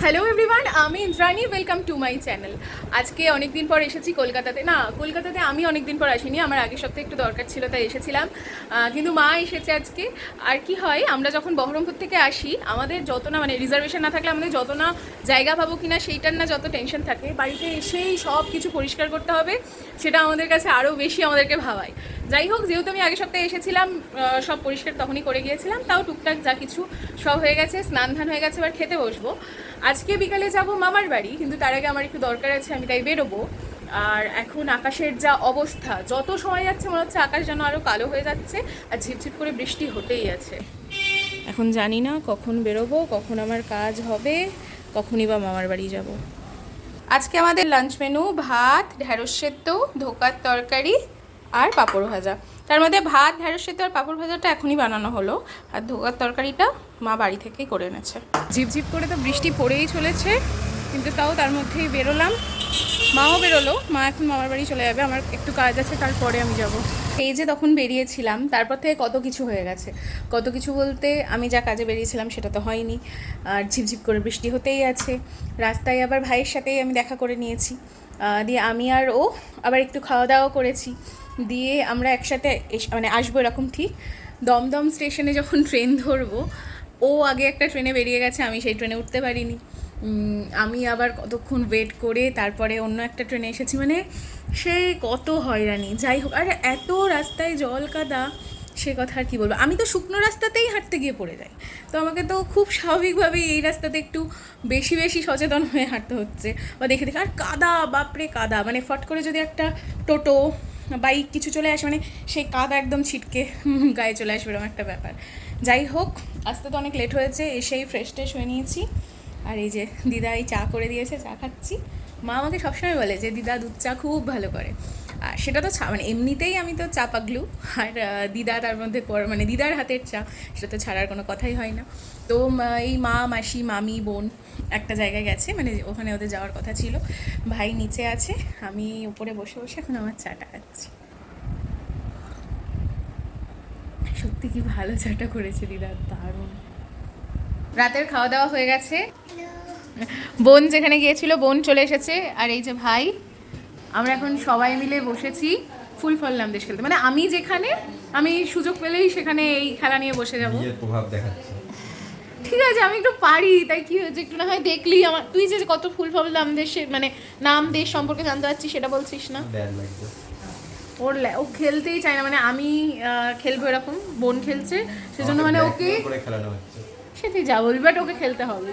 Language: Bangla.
হ্যালো এভরিওয়ান, আমি Indrani. Welcome to my channel. আজকে অনেক দিন পর এসেছি কলকাতাতে আমি অনেক দিন পর আসিনি, আমার আগের সপ্তাহে একটু দরকার ছিল তাই এসেছিলাম। কিন্তু মা এসেছে আজকে। আর কি হয়, আমরা যখন বহরমপুর থেকে আসি আমাদের যত না মানে রিজার্ভেশন না থাকলে আমাদের যত না জায়গা পাবো কিনা সেইটার না যত টেনশন থাকে, বাড়িতে এসেই সব কিছু পরিষ্কার করতে হবে সেটা আমাদের কাছে আরও বেশি আমাদেরকে ভাবায়। যাই হোক, যেহেতু আমি আগের সপ্তাহে এসেছিলাম সব পরিষ্কার তখনই করে গিয়েছিলাম, তাও টুকটাক যা কিছু সব হয়ে গেছে, স্নান ধান হয়ে গেছে, এবার খেতে বসবো। আজকে বিকালে যাব মামার বাড়ি, কিন্তু তার আগে আমার একটু দরকার আছে, আমি তাই বেরোবো। আর এখন আকাশের যা অবস্থা, যত সময় যাচ্ছে মনে হচ্ছে আকাশ যেন আরও কালো হয়ে যাচ্ছে আর ঝিপঝিপ করে বৃষ্টি হতেই আছে। এখন জানি না কখন বেরোবো, কখন আমার কাজ হবে, কখনই বা মামার বাড়ি যাব। আজকে আমাদের লাঞ্চ মেনু ভাত, ঢ্যাঁড়স সেদ্ধ, ধোকার তরকারি আর পাঁপড় ভাজা। তার মধ্যে ভাত, ঢ্যাঁড়স সেদ্ধ আর পাঁপড় ভাজাটা এখনই বানানো হলো, আর ধোকার তরকারিটা মা বাড়ি থেকেই করে এনেছে। ঝিপঝিপ করে তো বৃষ্টি পড়েই চলেছে, কিন্তু তাও তার মধ্যেই বেরোলাম। মাও বেরোলো, মা এখন মামার বাড়ি চলে যাবে, আমার একটু কাজ আছে তারপরে আমি যাব। এই যে তখন বেরিয়েছিলাম, তারপর থেকে কত কিছু হয়ে গেছে। কত কিছু বলতে, আমি যা কাজে বেরিয়েছিলাম সেটা তো হয়নি, আর ঝিপঝিপ করে বৃষ্টি হতেই আছে। রাস্তায় আবার ভাইয়ের সাথেই আমি দেখা করে নিয়েছি, দিয়ে আমি আর ও আবার একটু খাওয়া দাওয়া করেছি, দিয়ে আমরা একসাথে মানে আসবো এরকম ঠিক। দমদম স্টেশনে যখন ট্রেন ধরবো, ও আগে একটা ট্রেনে বেরিয়ে গেছে, আমি সেই ট্রেনে উঠতে পারিনি। আমি আবার কতক্ষণ ওয়েট করে তারপরে অন্য একটা ট্রেনে এসেছি, মানে সে কত হয়রানি। যাই হোক, আর এত রাস্তায় জল কাদা, সে কথা আর কী বলবো। আমি তো শুকনো রাস্তাতেই হাঁটতে গিয়ে পড়ে যাই, তো আমাকে তো খুব স্বাভাবিকভাবেই এই রাস্তাতে একটু বেশি বেশি সচেতন হয়ে হাঁটতে হচ্ছে, বা দেখে দেখে। আর কাদা, বাপরে কাদা, মানে ফট করে যদি একটা টোটো বাইক কিছু চলে আসে, মানে সেই কাদা একদম ছিটকে গায়ে চলে আসবে, এরকম একটা ব্যাপার। যাই হোক, আসতে তো অনেক লেট হয়েছে, এসেই ফ্রেশ ট্রেশ হয়ে নিয়েছি। আর এই যে দিদা এই চা করে দিয়েছে, চা খাচ্ছি। মা আমাকে সবসময় বলে যে দিদা দুধ চা খুব ভালো করে, আর সেটা তো মানে এমনিতেই আমি তো চা পাগলু, আর দিদা তার মধ্যে মানে দিদার হাতের চা সেটা তো ছাড়ার কোনো কথাই হয় না। তো এই মা, মাসি, মামি, বোন একটা জায়গায় গেছে, মানে ওখানে ওদের যাওয়ার কথা ছিল। ভাই নিচে আছে, আমি উপরে বসে বসে এখন আমার চাটা খাচ্ছি। সত্যি কি ভালো চাটা করেছে দিদা, দারুণ। রাতের খাওয়া দাওয়া হয়ে গেছে, বোন যেখানে গিয়েছিল বোন চলে এসেছে, আর এই যে ভাই, আমরা এখন সবাই মিলে বসেছি ফুল ফল নাম দেশ খেলতে। মানে আমি যেখানে, আমি সুযোগ পেলেই সেখানে এই খেলা নিয়ে বসে যাবো। প্রভাব দেখাচ্ছে। ঠিক আছে, আমি একটু পারি, তাই কি হয়েছে, একটু না হয় দেখলি আমার, তুই যে কত ফুল ফল নাম দেশের মানে নাম দেশ সম্পর্কে জানতে পারছিস সেটা বলছিস না। ও খেলতেই চায় না, মানে আমি খেলবো এরকম, বোন খেলছে সেজন্য মানে ওকে খেলানো হচ্ছে, সেটাই যা বলবি, বাট ওকে খেলতে হবে।